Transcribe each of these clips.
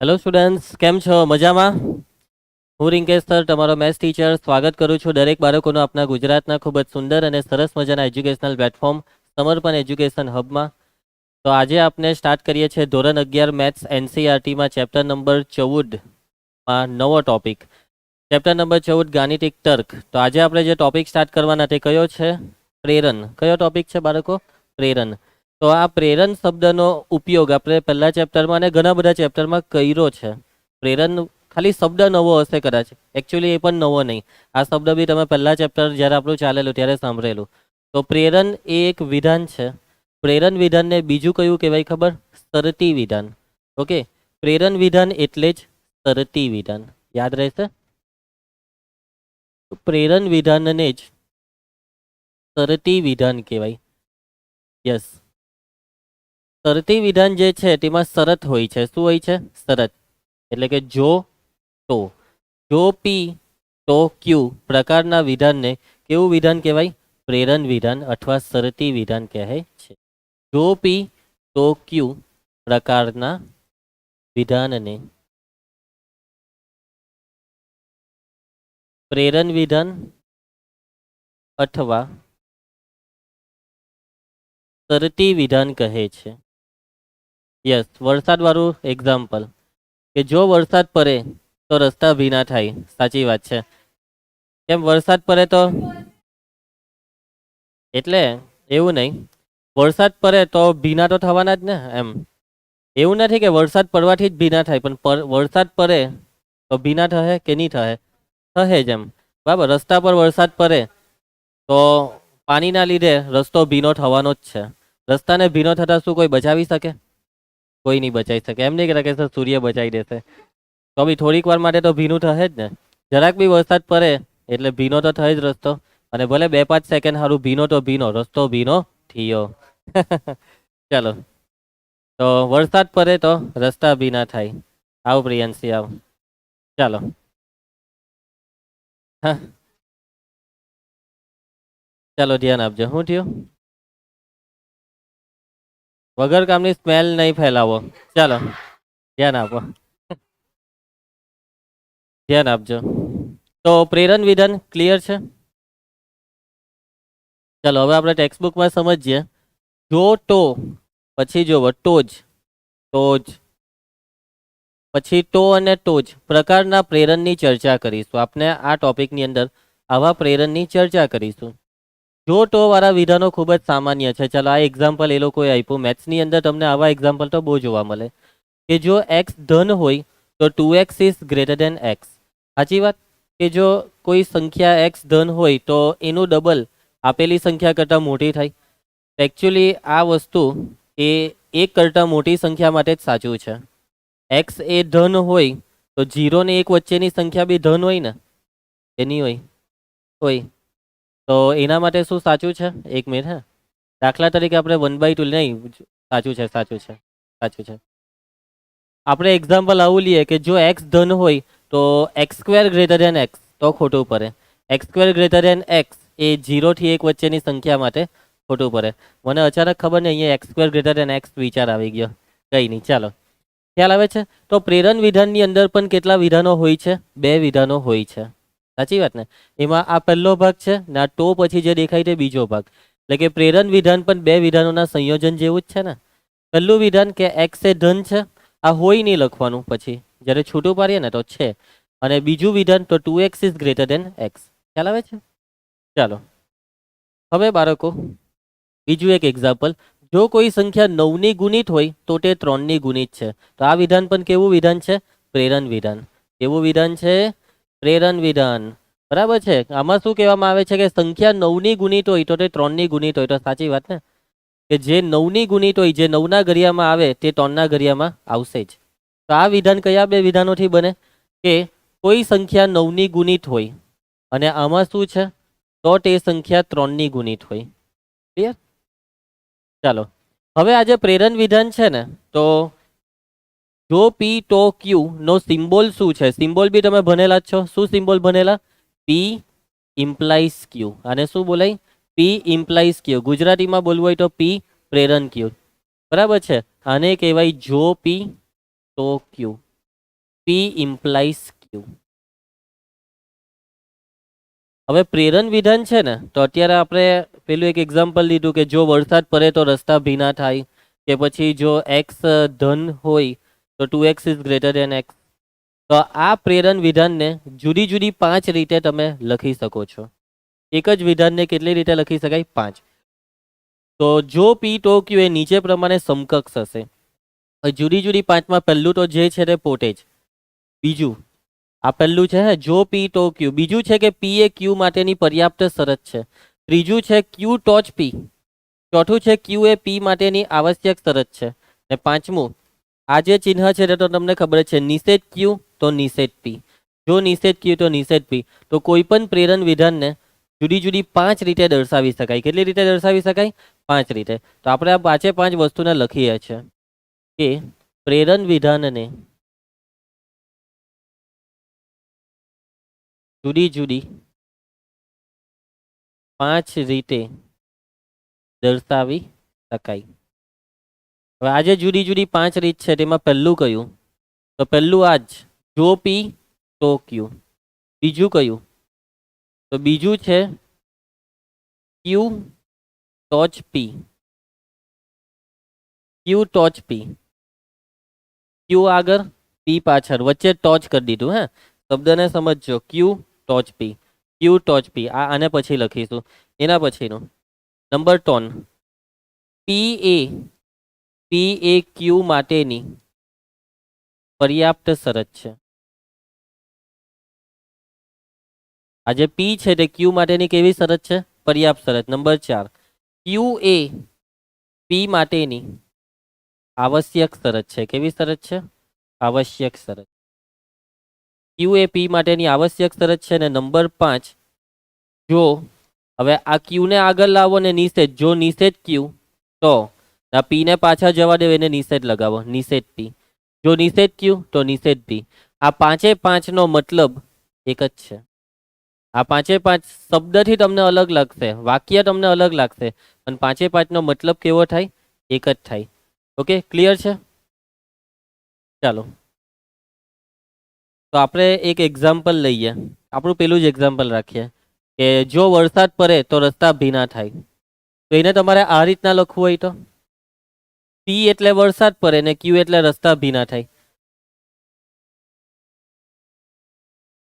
Hello students, કેમ છો? મજામાં? હું રિંકેશ સર, તમારો મેથ્સ ટીચર, સ્વાગત કરું છું દરેક બાળકોનું આપણા ગુજરાતના ખૂબ જ સુંદર અને સરસ મજાના એજ્યુકેશનલ પ્લેટફોર્મ સમર્પણ એજ્યુકેશન હબમાં. તો આજે આપણે સ્ટાર્ટ કરીએ છીએ ધોરણ 11 મેથ્સ એનસીઈઆરટીમાં ચેપ્ટર નંબર 14માં નવો ટોપિક, ચેપ્ટર નંબર 14 ગાણિતિક તર્ક. તો આજે આપણે જે ટોપિક સ્ટાર્ટ કરવાના તે કયો છે? પ્રેરણ. કયો ટોપિક છે બાળકો? પ્રેરણ. તો આ પ્રેરણ શબ્દનો ઉપયોગ આપણે પહેલા ચેપ્ટરમાં અને ઘણા બધા ચેપ્ટરમાં કર્યો છે. પ્રેરણ ખાલી શબ્દ નવો હશે કદાચ, એકચ્યુઅલી એ પણ નવો નહીં. આ શબ્દ બી તમે પહેલા ચેપ્ટર જ્યારે આપણું ચાલેલું ત્યારે સાંભળેલું. તો પ્રેરણ એ એક વિધાન છે. પ્રેરણ વિધાનને બીજું કયું કહેવાય ખબર? શરતી વિધાન. ઓકે, પ્રેરણ વિધાન એટલે જ શરતી વિધાન. યાદ રહેશે? પ્રેરણ વિધાનને જ શરતી વિધાન કહેવાય. યસ, શરતી વિધાન જે છે તેમાં શરત હોય છે. શું હોય છે? શરત. એટલે કે જો પી તો ક્યુ પ્રકારના વિધાનને કેવું વિધાન કહેવાય? પ્રેરણ વિધાન અથવા શરતી વિધાન કહે છે. જો પી તો ક્યુ પ્રકારના વિધાનને પ્રેરણ વિધાન અથવા શરતી વિધાન કહે છે. યસ, વરસાદવાળું એક્ઝામ્પલ કે જો વરસાદ પડે તો રસ્તા ભીના થાય. સાચી વાત છે. કેમ વરસાદ પડે તો? એટલે એવું નહીં, વરસાદ પડે તો ભીના તો થવાના જ ને. એમ એવું નથી કે વરસાદ પડવાથી જ ભીના થાય, પણ વરસાદ પડે તો ભીના થશે કે નહીં થશે? થશે જ એમ. બરાબર, રસ્તા પર વરસાદ પડે તો પાણીના લીધે રસ્તો ભીનો થવાનો જ છે. રસ્તાને ભીનો થતાં શું કોઈ બચાવી શકે? કોઈ નહીં બચાવી શકે. એમ નહીં કે સર સૂર્ય બચાવી દેશે, તો બી થોડીક વાર માટે તો ભીનું થશે જ ને. જરાક બી વરસાદ પડે એટલે ભીનો તો થાય જ રસ્તો. અને ભલે 2-5 સેકન્ડ સારું ભીનો તો ભીનો, રસ્તો ભીનો થયો. ચાલો, તો વરસાદ પડે તો રસ્તા ભીના થાય. આવ પ્રિયંશી, આવ. ચાલો, હા, ચાલો ધ્યાન આપજો. શું થયું? વગર કામની સ્મેલ નહીં ફેલાવો. ચાલો ધ્યાન આપો, ધ્યાન આપજો. તો પ્રેરણ વિધાન ક્લિયર છે? ચાલો હવે આપણે ટેક્સ્ટ બુકમાં સમજીએ. જો તો પછી જો તો જ પછી તો અને તો જ પ્રકારના પ્રેરણની ચર્ચા કરીશું. આપણે આ ટોપિકની અંદર આવા પ્રેરણની ચર્ચા કરીશું. જો તો વાળા વિધાનો ખૂબ જ સામાન્ય છે. ચાલો આ એક્ઝામ્પલ એ લોકોએ આપ્યું. મેથ્સની અંદર તમને આવા એક્ઝામ્પલ તો બહુ જોવા મળે કે જો એક્સ ધન હોય તો 2x is greater than x. સાચી વાત. કે જો કોઈ સંખ્યા એક્સ ધન હોય તો એનું ડબલ આપેલી સંખ્યા કરતાં મોટી થાય. એકચ્યુઅલી આ વસ્તુ એ એક કરતાં મોટી સંખ્યા માટે જ સાચું છે. એક્સ એ ધન હોય તો 0 ને 1 વચ્ચેની સંખ્યા બી ધન હોય ને, એ નહીં હોય? હોય. તો એના માટે શું સાચું છે? એક મિનિટ. હા, દાખલા તરીકે આપણે 1/2 નહીં, સાચું છે, સાચું છે, સાચું છે. આપણે એક્ઝામ્પલ આવું લઈએ કે જો એક્સ ધન હોય તો x² ગ્રેટર દેન એક્સ, તો ખોટું પડે. x² ગ્રેટર દેન એક્સ એ 0 થી 1 વચ્ચેની સંખ્યા માટે ખોટું પડે. મને અચાનક ખબર નહીં, અહીંયા x² ગ્રેટર દેન એક્સ વિચાર આવી ગયો. કંઈ નહીં, ચાલો. ખ્યાલ આવે છે? તો પ્રેરણ વિધાનની અંદર પણ કેટલા વિધાનો હોય છે? 2 વિધાનો હોય છે. સાચી વાત ને? એમાં આ પહેલો ભાગ છે ને આ તો પછી જે દેખાય તે બીજો ભાગ. એટલે કે પ્રેરણ વિધાન પણ 2 વિધાનોના સંયોજન જેવું જ છે ને. પહેલું વિધાન કે એક્સ એ ધન છે, આ હોય નહીં લખવાનું, પછી જ્યારે છૂટું પાડીએ ને તો છે. અને બીજું વિધાન તો 2x is greater than x. ખ્યાલ આવે છે? ચાલો હવે બાળકો બીજું એક એક્ઝામ્પલ. જો કોઈ સંખ્યા 9ની ગુણિત હોય તો તે 3ની ગુણિત છે. તો આ વિધાન પણ કેવું વિધાન છે? પ્રેરણ વિધાન. કેવું વિધાન છે? પ્રેરણ વિધાન. બરાબર છે. આમાં શું કહેવામાં આવે છે કે સંખ્યા 9ની ગુણિત હોય તો તે 3ની ગુણિત હોય. તો સાચી વાત ને? કે જે 9ની ગુણિત હોય, જે 9ના ઘડિયામાં આવે તે 3ના ઘડિયામાં આવશે જ. તો આ વિધાન કયા 2 વિધાનોથી બને? કે કોઈ સંખ્યા 9ની ગુણિત હોય અને આમાં શું છે? તો તે સંખ્યા 3ની ગુણિત હોય. ક્લિયર? ચાલો હવે આજે પ્રેરણ વિધાન છે ને, તો જો પી તો ક્યુ નો સિમ્બોલ શું છે? સિમ્બોલ બી તમે ભણેલા જ છો. શું સિમ્બોલ ભણેલા? પી ઇમ્પ્લાઇઝ ક્યુ. અને શું બોલાય? પી ઇમ્પ્લાઇઝ ક્યુ. ગુજરાતીમાં બોલવું હોય તો પી પ્રેરણ ક્યુ. બરાબર છે. આને કહેવાય જો પી તો ક્યુ. પી ઇમ્પ્લાઇઝ ક્યુ. હવે પ્રેરણ વિધાન છે ને, તો અત્યારે આપણે પેલું એક એક્ઝામ્પલ લીધું કે જો વરસાદ પડે તો રસ્તા ભીના થાય, કે પછી જો એક્સ ધન હોય તો 2x is greater than x. તો આ પ્રેરણ વિધાનને જુદી જુદી 5 રીતે તમે લખી શકો છો. એક જ વિધાનને કેટલી રીતે લખી શકાય? 5. તો જો પી તો ક્યુ એ નીચે પ્રમાણે સમકક્ષ હશે. જુદી જુદી 5માં પહેલું તો જે છે તે પોતે જ. બીજું આ પહેલું છે જો પી તો ક્યુ. બીજું છે કે પી એ ક્યુ માટેની પર્યાપ્ત શરત છે. ત્રીજું છે ક્યુ ટોચ પી. ચોથું છે ક્યુ એ પી માટેની આવશ્યક શરત છે. ને પાંચમું આ જે ચિહ્ન છે તે તો તમને ખબર છે, નિષેધ ક્યુ તો નિષેધ પી. જો નિષેધ ક્યુ તો નિષેધ પી. તો કોઈ પણ પ્રેરણ વિધાનને જુદી જુદી 5 રીતે દર્શાવી શકાય. કેટલી રીતે દર્શાવી શકાય? 5 રીતે. તો આપણે આ 5 વસ્તુને લખીએ છીએ કે પ્રેરણ વિધાનને જુદી જુદી 5 રીતે દર્શાવી શકાય. હવે આજે જુદી જુદી 5 રીત છે તેમાં પહેલું કયું? તો પહેલું આ જ, જો પી તો ક્યુ. બીજું કયું? તો બીજું છે ક્યુ ટોચ પી. ક્યુ ટોચ પી. ક્યુ આગળ, પી પાછળ, વચ્ચે ટોચ કરી દીધું. હે, શબ્દને સમજજો. ક્યુ ટોચ પી. ક્યુ ટોચ પી આને પછી લખીશું. એના પછીનું નંબર 3, પી એ ક્યુ માટેની પર્યાપ્ત શરત છે. આ જે પી છે તે ક્યુ માટેની કેવી શરત છે? પર્યાપ્ત શરત. નંબર 4, ક્યુ એ પી માટેની આવશ્યક શરત છે. કેવી શરત છે? આવશ્યક શરત. ક્યુ એ પી માટેની આવશ્યક શરત છે. ને નંબર 5, જો હવે આ ક્યુ ને આગળ લાવો ને નિષેધ. જો નિષેધ ક્યુ તો આ પી ને પાછા જવા દેવો, એને નિષેધ લગાવો, નિષેધ પી. જો નિષેધ ક્યુ તો નિષેધ પી. આ 5 નો મતલબ એક જ છે. આ 5 શબ્દથી તમને અલગ લાગશે, વાક્ય તમને અલગ લાગશે, પણ 5 નો મતલબ કેવો થાય? એક જ થાય. ઓકે, ક્લિયર છે? ચાલો, તો આપણે એક એક્ઝામ્પલ લઈએ. આપણું પેલું જ એક્ઝામ્પલ રાખીએ કે જો વરસાદ પડે તો રસ્તા ભીના થાય. તો એને તમારે આ રીતના લખવું હોય તો પી એટલે વરસાદ પડે ને ક્યુ એટલે રસ્તા ભીના થાય.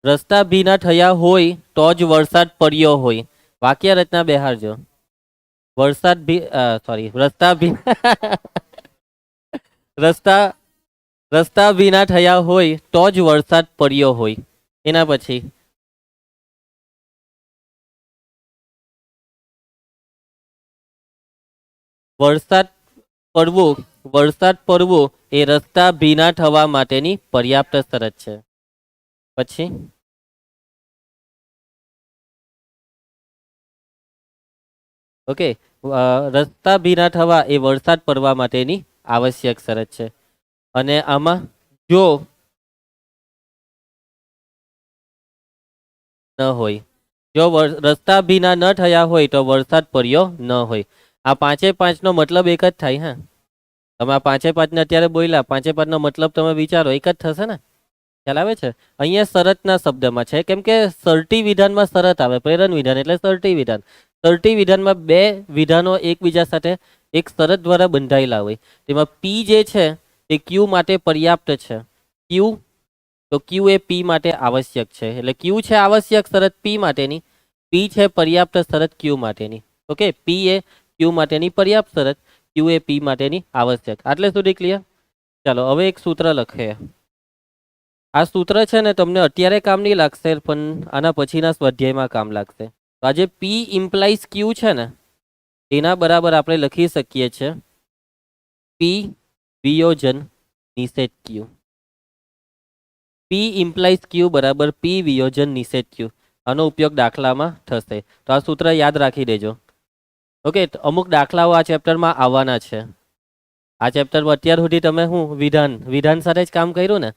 રસ્તા ભીના થયા હોય તો જ વરસાદ પડ્યો હોય. વાક્ય રચના બેહારજો. રસ્તા રસ્તા ભીના થયા હોય તો જ વરસાદ પડ્યો હોય. એના પછી વરસાદ પડવો એ રસ્તા ભીના થવા માટેની પર્યાપ્ત શરત છે. પછી ઓકે, રસ્તા ભીના થવા એ વરસાદ પડવા માટેની આવશ્યક શરત છે. અને આમાં જો ન હોય, જો રસ્તા ભીના ન થયા હોય તો વરસાદ પડ્યો ન હોય. આ 5 નો મતલબ એક જ થાય. હા, તમે આ 5 ને અત્યારે બોલ્યા, 5 નો મતલબ તમે વિચારો, એક જ થશે ને? ખ્યાલ આવે છે? અહીંયા શરતના શબ્દમાં છે, કેમ કે સર્ટી વિધાનમાં શરત આવે. પ્રેરણ વિધાન એટલે સર્ટી વિધાન. સર્ટી વિધાનમાં 2 વિધાનો એકબીજા સાથે એક શરત દ્વારા બંધાયેલા હોય. તેમાં પી જે છે તે ક્યુ માટે પર્યાપ્ત છે. ક્યુ તો ક્યુ એ પી માટે આવશ્યક છે. એટલે ક્યુ છે આવશ્યક શરત પી માટેની, પી છે પર્યાપ્ત શરત ક્યુ માટેની. ઓકે, પી એ ક્યુ માટેની પર્યાપ્ત શરત, ક્યુ એ પી માટેની આવશ્યક. આટલે સુધી ક્લિયર? ચાલો, હવે એક સૂત્ર લખીએ. આ સૂત્ર છે ને તમને અત્યારે કામ નહીં લાગશે, પણ આના પછીના સ્વાધ્યાયમાં કામ લાગશે. તો આજે પી ઇમ્પ્લાઇઝ ક્યુ છે ને, એના બરાબર આપણે લખી શકીએ છીએ પી વિયોજન નિષેધ ક્યુ. પી ઇમ્પ્લાઇઝ ક્યુ બરાબર પી વિયોજન નિષેધ ક્યુ. આનો ઉપયોગ દાખલામાં થશે. તો આ સૂત્ર યાદ રાખી દેજો. ઓકે, અમુક દાખલાઓ આ ચેપ્ટરમાં આવવાના છે. આ ચેપ્ટરમાં અત્યાર સુધી તમે વિધાન સાથે જ કામ કર્યું ને,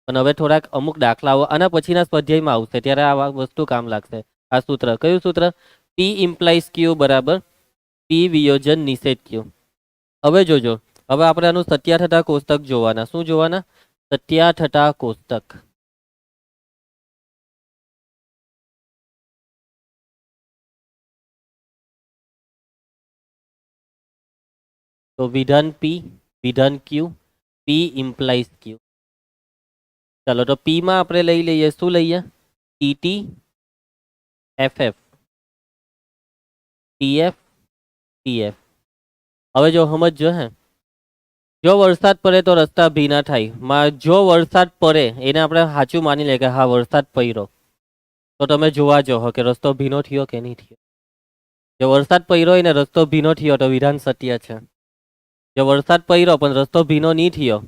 પણ હવે થોડાક અમુક દાખલાઓ આના પછીના સ્વાધ્યાયમાં આવશે, ત્યારે આ વસ્તુ કામ લાગશે. આ સૂત્ર કયું સૂત્ર? પી ઇમ્પ્લાઇઝ ક્યુ બરાબર પી વિયોજન નિષેધ ક્યુ. હવે જોજો, હવે આપણે આનું સત્યા થતા કોષ્ટક જોવાના. શું જોવાના? સત્યાઠઠા કોષ્ટક. તો વિધાન પી, વિધાન ક્યુ, પી ઇમ્પ્લાઇઝ ક્યુ. ચાલો તો પી માં આપણે લઈ લઈએ, શું લઈએ? TT, FF, TF, TF. હવે જો સમજો હે, જો વરસાદ પડે તો રસ્તા ભીના થાય. જો વરસાદ પડે એને આપણે સાચું માની લે કે હા વરસાદ પડ્યો, તો તમે જોવા જો કે રસ્તો ભીનો થયો કે નહીં થયો. જો વરસાદ પડ્યો હોય ને રસ્તો ભીનો થયો તો વિધાન સત્ય છે. જો વરસાદ પડ્યો પણ રસ્તો ભીનો નહીં થયો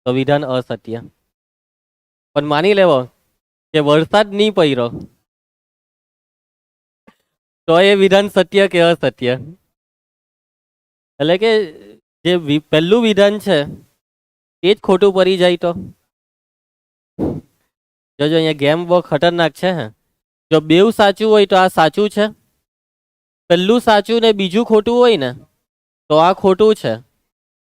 તો વિધાન અસત્ય. પણ માની લેવો કે વરસાદ નહીં પડ્યો તો એ વિધાન સત્ય કે અસત્ય? એટલે કે જે પહેલું વિધાન છે એ જ ખોટું પડી જાય તો જોજો અહીંયા ગેમ બહુ ખતરનાક છે. હે, જો બેઉ સાચું હોય તો આ સાચું છે, પહેલું સાચું ને બીજું ખોટું હોય ને તો આ ખોટું છે,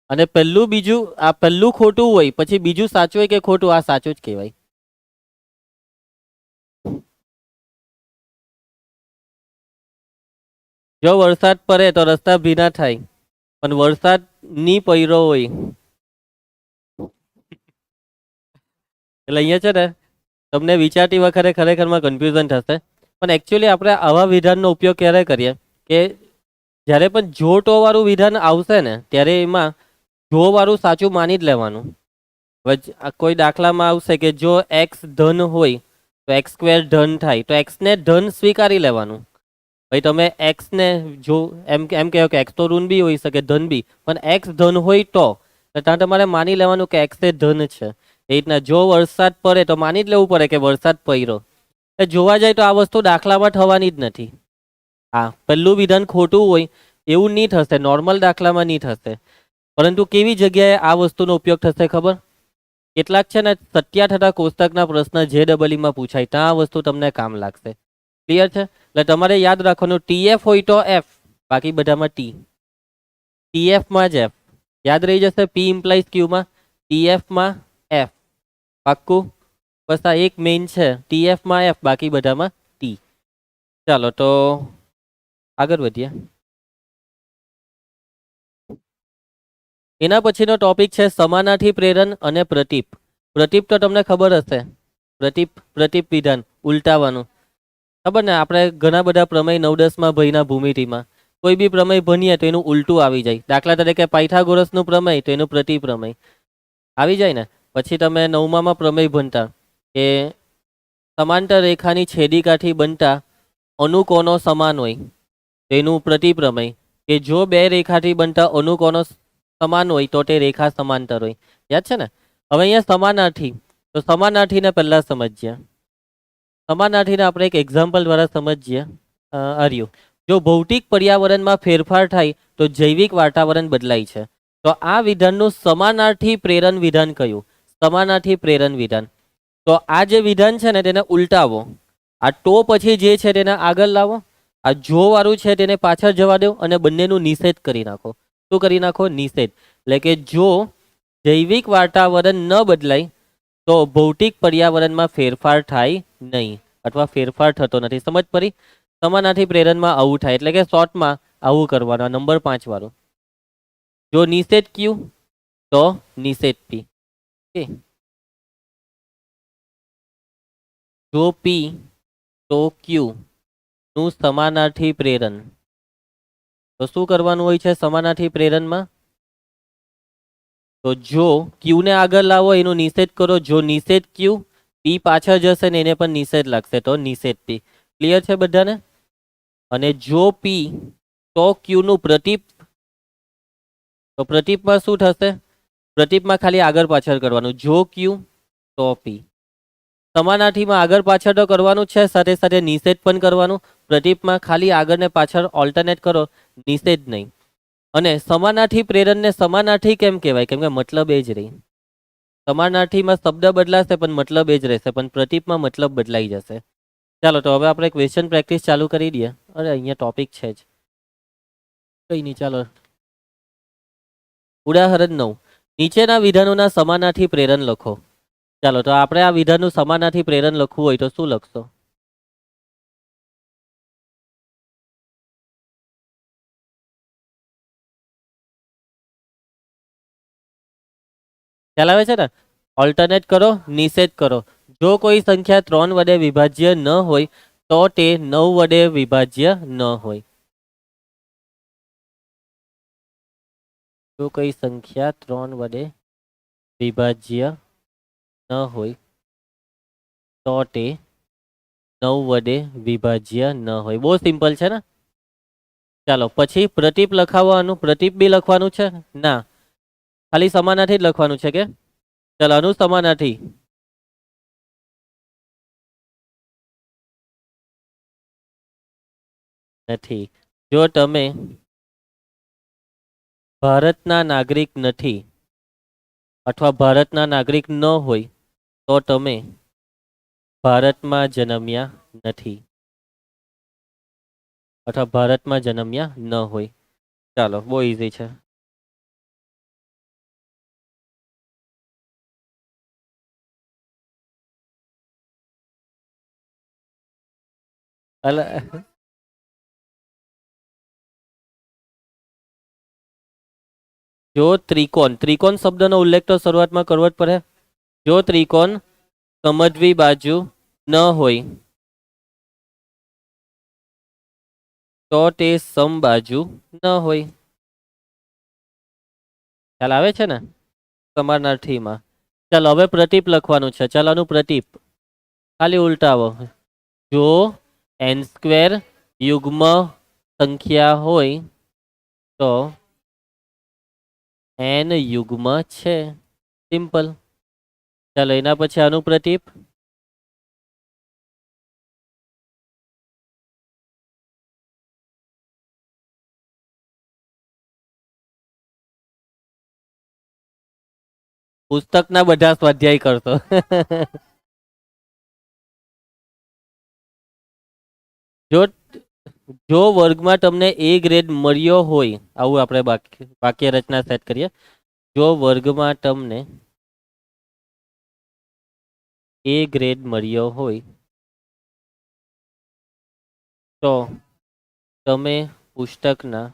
અને પહેલું ખોટું હોય પછી બીજું સાચું હોય કે ખોટું, આ સાચું જ કહેવાય. જો વરસાદ પડે તો રસ્તા ભીના થાય, પણ વરસાદ નહીં પડ્યો હોય એટલે અહીંયા છે ને તમને વિચારતી વખતે ખરેખરમાં કન્ફ્યુઝન થશે. પણ એકચ્યુઅલી આપણે આવા વિધાનનો ઉપયોગ ક્યારે કરીએ કે જ્યારે પણ જો ટો વાળું વિધાન આવશે ને ત્યારે એમાં જો વાળું સાચું માની જ લેવાનું. હવે કોઈ દાખલામાં આવશે કે જો એક્સ ધન હોય તો એક્સ સ્ક્વેર ધન થાય, તો એક્સને ધન સ્વીકારી લેવાનું. ભાઈ તમે એક્સને જો એમ કહો કે એક્સ તો ઋણ બી હોઈ શકે ધન બી, પણ એક્સ ધન હોય તો ત્યાં તમારે માની લેવાનું કે એક્સ એ ધન છે. એ રીતના જો વરસાદ પડે તો માની જ લેવું પડે કે વરસાદ પડ્યો. જોવા જાય તો આ વસ્તુ દાખલામાં થવાની જ નથી. હા, પહેલું વિધાન ખોટું હોય એવું નહીં થશે, નોર્મલ દાખલામાં નહીં થશે. પરંતુ કેવી જગ્યાએ આ વસ્તુનો ઉપયોગ થશે ખબર? કેટલાક છે ને સત્યાઠઠા કોષ્ટકના પ્રશ્ન JEE પૂછાય, ત્યાં આ વસ્તુ તમને કામ લાગશે. ક્લિયર છે? એટલે તમારે યાદ રાખવાનું TF હોય તો F, બાકી બધામાં T. TF માં જ F યાદ રહી જશે. P ઇમ્પ્લાઇઝ Q માં TF માં F. પાક્કું? બસ આ એક મેઇન છે, TF માં F, બાકી બધામાં T. ચાલો તો આગળ વધીએ. એના પછીનો ટોપિક છે સમાનાર્થી પ્રેરણ અને પ્રતીપ. પ્રતીપ તો તમને ખબર હશે, પ્રતીપ વિધાન ઉલટાવાનું ખબર ને. આપણે ઘણા બધા પ્રમેય 9-10માં ભયના ભૂમિતિમાં કોઈ બી પ્રમેય ભણીએ તો એનું ઉલટું આવી જાય. દાખલા તરીકે પાયથાગોરસનું પ્રમેય તો એનું પ્રતિપ્રમેય આવી જાય ને. પછી તમે 9માં પ્રમેય ભણતા કે સમાંતર રેખાની છેદિકાથી બનતા અનુકોણો સમાન હોય તો એનું પ્રતિપ્રમેય, કે જો બે રેખાથી બનતા અનુકોણો સમાન હોય તો તે રેખા સમાંતર હોય. યાદ છે ને? હવે અહીંયા સમાનાર્થી, તો સમાનાર્થીને પહેલા સમજીએ. સમાનાર્થીને આપણે એક એક્ઝામ્પલ દ્વારા સમજીએ. આર્યું, જો ભૌતિક પર્યાવરણમાં ફેરફાર થાય તો જૈવિક વાતાવરણ બદલાય છે. તો આ વિધાનનું સમાનાર્થી પ્રેરણ વિધાન કયું? સમાનાર્થી પ્રેરણ વિધાન. તો આ જે વિધાન છે ને તેને ઉલટાવો. આ તો પછી જે છે તેને આગળ લાવો, આ જો વાળું છે તેને પાછળ જવા દો અને બંનેનું નિષેધ કરી નાખો. શું કરી નાખો? નિષેધ. એટલે કે જો જૈવિક વાતાવરણ ન બદલાય તો ભૌતિક પર્યાવરણમાં ફેરફાર થાય નહીં, અથવા ફેરફાર થતો નથી. સમજ પડી? સમાનાર્થી પ્રેરણમાં આવું થાય, એટલે કે શોર્ટમાં આવું કરવાનું. નંબર 5 વાળું, જો નિષેધ Q તો નિષેધ P. જો P તો Q નું સમાનાર્થી પ્રેરણ. તો શું કરવાનું હોય છે સમાનાર્થી પ્રેરણમાં? તો જો Q ને આગળ લાવો એનું નિષેધ કરો. જો નિષેધ Q, P પાછળ જશે ને એને પણ નિષેધ લાગશે તો નિષેધ P. ક્લિયર છે બધાને? અને જો P તો Q નું પ્રતીપ, તો પ્રતીપમાં શું થશે? પ્રતીપમાં ખાલી આગળ પાછળ કરવાનું. જો Q તો P. સમાનાર્થીમાં આગળ પાછળ તો કરવાનું છે, સાથે સાથે નિષેધ પણ કરવાનું. પ્રતીપમાં ખાલી આગળ ને પાછળ ઓલ્ટરનેટ કરો, નિષેધ નહીં. અને સમાનાર્થી પ્રેરણને સમાનાર્થી કેમ કહેવાય? કેમ કે મતલબ એ જ રહી. સમાનાર્થીમાં શબ્દ બદલાશે પણ મતલબ એ જ રહેશે, પણ પ્રતીપમાં મતલબ બદલાઈ જશે. ચાલો તો હવે આપણે ક્વેશ્ચન પ્રેક્ટિસ ચાલુ કરી દઈએ. અરે અહીંયા ટોપિક છે જ કઈ નહીં. ચાલો ઉદાહરણ 9, નીચેના વિધાનોના સમાનાર્થી પ્રેરણ લખો. ચાલો તો આપણે આ વિધાનનું સમાનાર્થી પ્રેરણ લખવું હોય તો શું લખશો? ખ્યાલ આવે છે ને? ઓલ્ટરનેટ કરો, નિષેધ કરો. જો કોઈ સંખ્યા 3 વડે વિભાજ્ય ન હોય તો તે 9 વડે વિભાજ્ય ન હોય. જો કોઈ સંખ્યા 3 વડે વિભાજ્ય ન હોય તો તે 9 વડે વિભાજ્ય ન હોય. બહુ સિમ્પલ છે ને? ચાલો પછી પ્રતીપ લખાવવાનું. પ્રતીપ બી લખવાનું છે? ના, ખાલી સમાનાર્થી જ લખવાનું છે કે? ચાલો આનું સમાનાર્થી. નથી. જો તમે ભારતના નાગરિક નથી અથવા ભારતના નાગરિક ન હોય તો તમે ભારતમાં જન્મ્યા નથી અથવા ભારતમાં જન્મ્યા ન હોય. ચાલો બહુ ઈઝી છે. જો ત્રિકોણ, ત્રિકોણ શબ્દનો ઉલ્લેખ તો શરૂઆતમાં કરવો જ પડે. જો ત્રિકોણ સમજવી બાજુ ન હોય તો તે સમબાજુ ન હોય. ખ્યાલ આવે છે ને? સમાનાર્થીમાં. ચાલો હવે પ્રતીપ લખવાનું છે. ચાલો આનું પ્રતીપ ખાલી ઉલટાવો. જો n² યુગ્મ સંખ્યા હોય તો n યુગ્મ છે. સિમ્પલ. ચાલો એના પછી આનું પ્રતીપ. પુસ્તકના બધા સ્વાધ્યાય કરતો. જો જો વર્ગમાં તમને A ગ્રેડ મળ્યો હોય, આવું આપણે વાક્ય રચના સેટ કરીએ. જો વર્ગમાં તમને A ગ્રેડ મળ્યો હોય તો તમે પુસ્તકના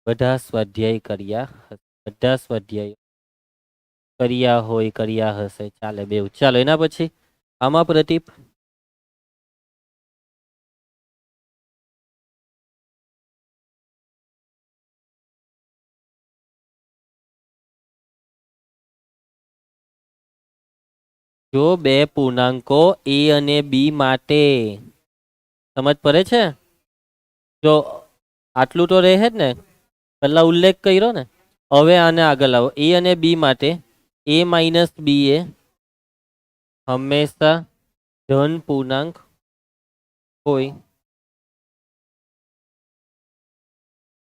બધા સ્વાધ્યાય કર્યા હોય, કર્યા હશે. ચાલે બેવ. ચાલો એના પછી આમાં પ્રતીપ. જો બે પૂર્ણાંકો A અને B માટે, સમજ પડે છે? જો આટલું તો રહે જ ને, પહેલા ઉલ્લેખ કર્યો ને. હવે આને આગળ લાવો. A અને B માટે A માઇનસ B એ હંમેશા ધન પૂર્ણાંક હોય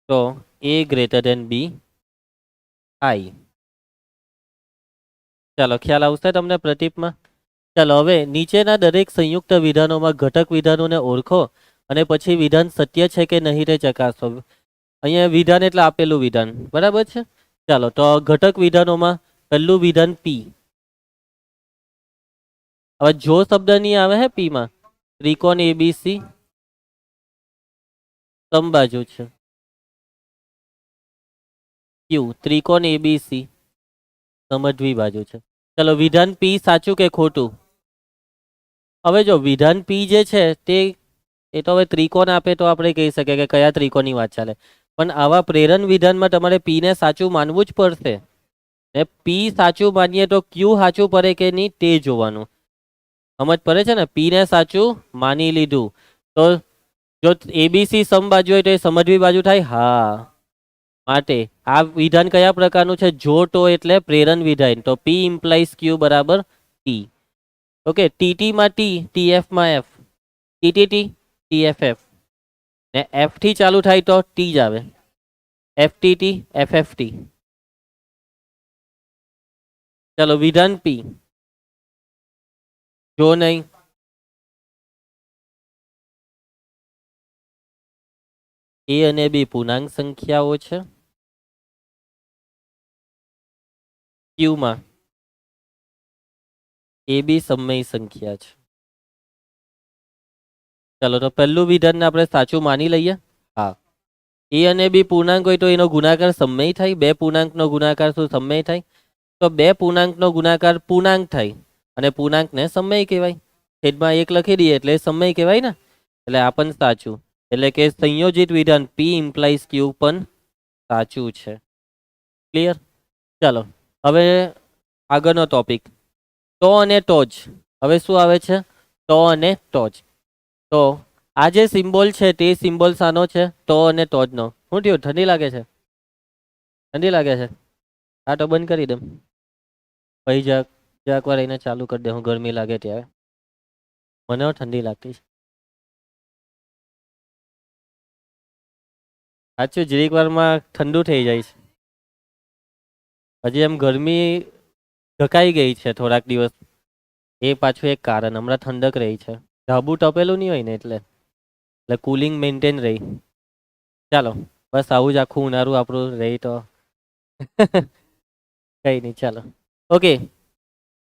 તો A greater than B I. ચાલો ખ્યાલ આવશે તમને પ્રતીપમાં? ચાલો હવે નીચેના દરેક સંયુક્ત વિધાનોમાં ઘટક વિધાનોને ઓળખો અને પછી વિધાન સત્ય છે કે નહીં તે ચકાસો. અહીંયા વિધાન એટલે આપેલું વિધાન, બરાબર છે? ચાલો તો ઘટક વિધાનોમાં પહેલું વિધાન P. હવે જો શબ્દ નહીં આવે હે P માં, ત્રિકોણ ABC સમબાજુ છે. Q ત્રિકોણ ABC સમજવી બાજુ છે. ચલો વિધાન P સાચું કે ખોટું? હવે જો વિધાન P જે છે તે એ તો હવે ત્રિકોણ આપે તો આપણે કહી શકીએ કે કયા ત્રિકોણની વાત ચાલે. પણ આવા પ્રેરણ વિધાનમાં તમારે P ને સાચું માનવું જ પડશે. ને P સાચું માનીએ તો Q સાચું પડે કે નહીં તે જોવાનું. સમજ પડે છે ને? P ને સાચું માની લીધું તો જો ABC સમબાજુ હોય તો એ સમજવી બાજુ થાય. હા, માટે આ વિધાન કયા પ્રકારનું છે? જો તો એટલે પ્રેરણ વિધાન. તો P ઇમ્પ્લાઇઝ Q બરાબર T. ઓકે, TT માં T, TF માં F, TTT, TFF ને F થી ચાલુ થાય તો T જ આવે. FTT, FFT. ચાલો વિધાન P. જો નહીં A અને B પૂર્ણાંક સંખ્યાઓ છે. Q માં એ બી સમય સંખ્યા છે. ચાલો તો પહેલું વિધાનને આપણે સાચું માની લઈએ. હા, એ અને બી પૂર્ણાંક હોય તો એનો ગુણાકાર સમય થાય. બે પૂર્ણાંકનો ગુણાકાર શું સમય થાય? તો બે પૂર્ણાંકનો ગુણાકાર પૂર્ણાંક થાય અને પૂર્ણાંકને સમય કહેવાય. છેદમાં એક લખી દઈએ એટલે સમય કહેવાય ને. એટલે આ પણ સાચું. એટલે કે સંયોજિત વિધાન P ઇમ્પ્લાઇઝ Q પણ સાચું છે. ક્લિયર? ચાલો હવે આગળનો ટોપિક, તો અને ટોચ. હવે શું આવે છે? તો અને ટોચ. તો આ જે સિમ્બોલ છે તે સિમ્બોલ શાનો છે? તો અને ટોચનો. શું થયું? ઠંડી લાગે છે? ઠંડી લાગે છે? હા તો બંધ કરી દે. પછી જરાક વાર એને ચાલુ કરી દે, હું ગરમી લાગે ત્યારે. મને ઠંડી લાગતી છે સાચું. જરીક વારમાં ઠંડુ થઈ જાય છે. હજી એમ ગરમી ઢકાઈ ગઈ છે થોડાક દિવસ. એ પાછું એક કારણ. હમણાં ઠંડક રહી છે. ધાબુ તપેલું નહીં હોય ને એટલે કુલિંગ મેન્ટેન રહી. ચાલો બસ આવું જ આખું ઉનાળું આપણું રહી તો કઈ નહીં. ચાલો ઓકે.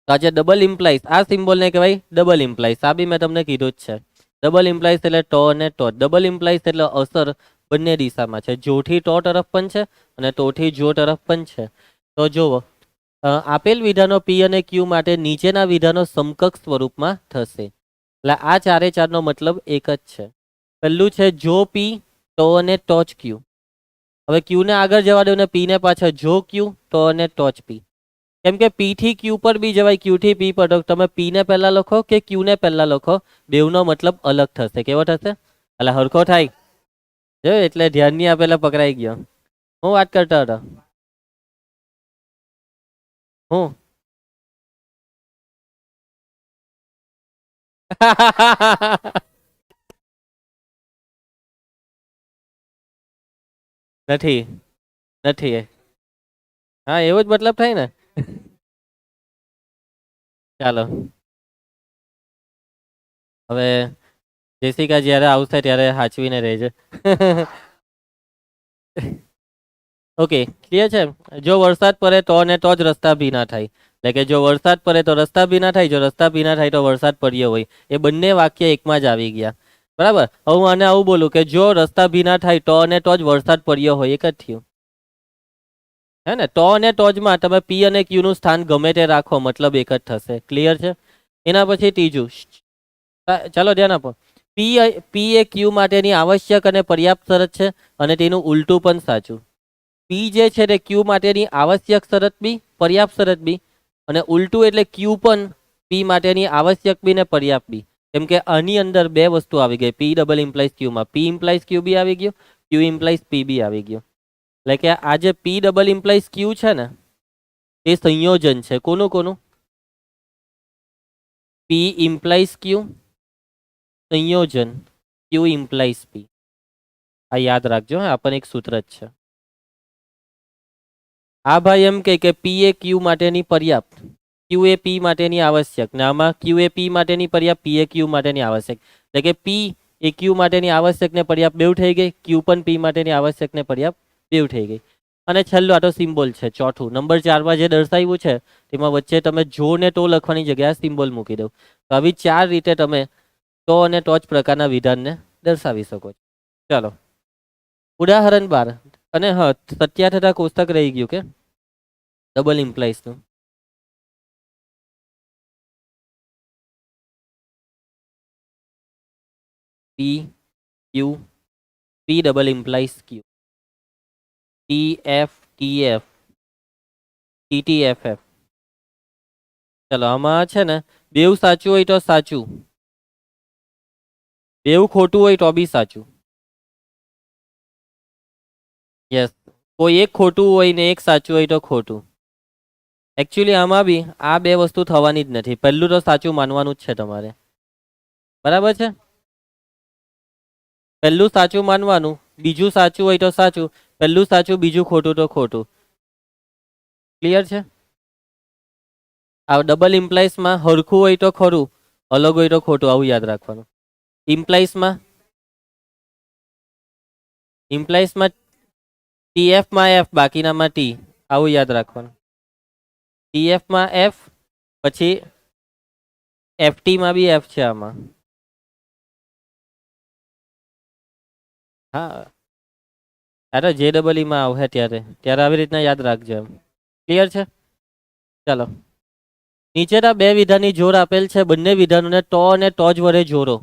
તો આજે ડબલ ઇમ્પ્લાઇઝ, આ સિમ્બોલને કહેવાય ડબલ ઇમ્પ્લાઇઝ. આ બી મેં તમને કીધું જ છે. ડબલ ઇમ્પ્લાઇઝ એટલે ટો અને ટોચ. ડબલ ઇમ્પ્લાઇઝ એટલે અસર બંને દિશામાં છે. જોથી ટો તરફ પણ છે અને ટોથી જો તરફ પણ છે. તો જુઓ, આપેલ વિધાનો P અને Q માટે નીચેના વિધાનો સમકક્ષ સ્વરૂપમાં થશે. એટલે આ ચારે ચારનો મતલબ એક જ છે. પહેલું છે જો P તો અને ટોચ Q. હવે Q ને આગળ જવા દો ને P ને પાછળ. જો Q તો અને ટોચ P. કેમ કે P થી Q પર બી જવાય, Q થી P પર. તમે P ને પહેલા લખો કે Q ને પહેલા લખો, બેવનો મતલબ અલગ થશે. કેવો થશે? એટલે હરખો થાય. જો એટલે ધ્યાન નહીં આપેલા પકડાઈ ગયો. હું વાત કરતો હતો. હું નથી નથી. હા એવો જ મતલબ થાય ને. ચાલો હવે જેસિકા જ્યારે આવશે ત્યારે સાચવીને રહેજે. ઓકે ક્લિયર છે. જો વરસાદ પડે તો અને તો જ રસ્તા ભીના થાય. એટલે કે જો વરસાદ પડે તો રસ્તા ભીના થાય, જો રસ્તા ભીના થાય તો વરસાદ પડ્યો હોય. એ બંને વાક્ય એકમાં જ આવી ગયા. બરાબર. હવે હું આને આવું બોલું કે જો રસ્તા ભીના થાય તો અને તો જ વરસાદ પડ્યો હોય. એક જ થયું. હે ને? તો અને ટોચમાં તમે P અને Q નું સ્થાન ગમે તે રાખો, મતલબ એક જ થશે. ક્લિયર છે? એના પછી ત્રીજું, ચાલો ધ્યાન આપો. P એ Q માટેની આવશ્યક અને પર્યાપ્ત શરત છે અને તેનું ઉલટું પણ સાચું. P જે છે તે Q માટેની આવશ્યક શરત બી, પર્યાપ્ત શરત બી, અને ઉલટું એટલે Q પણ P માટેની આવશ્યક બી ને પર્યાપ્ત બી. કેમ કે આની અંદર બે વસ્તુ આવી ગઈ. P ડબલ ઇમ્પ્લાઇઝ Q માં P ઇમ્પ્લાઇઝ Q બી આવી ગયું, Q ઇમ્પ્લાઇઝ P બી આવી ગયું. એટલે કે આ જે P ડબલ ઇમ્પ્લાઇઝ Q છે ને એ સંયોજન છે. કોનું કોનું? P ઇમ્પ્લાઇઝ Q સંયોજન Q ઇમ્પ્લાઇઝ P. આ યાદ રાખજો. આ પણ એક સૂત્ર જ છે. આ ભાઈ એમ કે P એ Q માટેની પર્યાપ્ત, Q એ P માટેની આવશ્યક, ને આમાં Q એ P માટેની પર્યાપ્ત, P એ Q માટેની આવશ્યક. એટલે કે P એ Q માટેની આવશ્યક ને પર્યાપ્ત બેવ થઈ ગઈ, Q પણ P માટેની આવશ્યક ને પર્યાપ્ત બેવ થઈ ગઈ. અને છેલ્લું આ તો સિમ્બોલ છે. ચોથું નંબર 4 માં જે દર્શાવ્યું છે તેમાં વચ્ચે તમે જો ને તો લખવાની જગ્યાએ સિમ્બોલ મૂકી દો. તો આવી 4 રીતે તમે તો અને ટોચ પ્રકારના વિધાનને દર્શાવી શકો છો. ચાલો ઉદાહરણ 12. અને હા, સત્યા થતા કોષ્ટક રહી ગયું કે ડબલ ઇમ્પ્લાઇઝ નું. P Q P double implies Q, T F T F T T F F. ચલો આમાં છે ને બેવ સાચું હોય તો સાચું, બેવ ખોટું હોય તો બી સાચું. યસ, કોઈ એક ખોટું હોય ને એક સાચું હોય તો ખોટું. એકચ્યુઅલી આમાં બી આ બે વસ્તુ થવાની જ નથી. પહેલું તો સાચું માનવાનું જ છે તમારે. બરાબર છે? પહેલું સાચું માનવાનું, બીજું સાચું હોય તો સાચું, પહેલું સાચું બીજું ખોટું તો ખોટું. ક્લિયર છે? આ ડબલ ઇમ્પ્લાઇઝમાં હરખું હોય તો ખરું, અલગ હોય તો ખોટું. આવું યાદ રાખવાનું. ઇમ્પ્લાઇઝમાં TF માં F, બાકીનામાં T. આવું યાદ રાખવાનું. TF માં F પછી એફટીમાં બી એફ છે આમાં. હા, અરે જે ડબલ ઈમાં આવશે ત્યારે ત્યારે આવી રીતના યાદ રાખજો એમ. ક્લિયર છે? ચાલો, નીચેના બે વિધાનની જોડ આપેલ છે. બંને વિધાનોને ટો અને ટોજ વડે જોડો.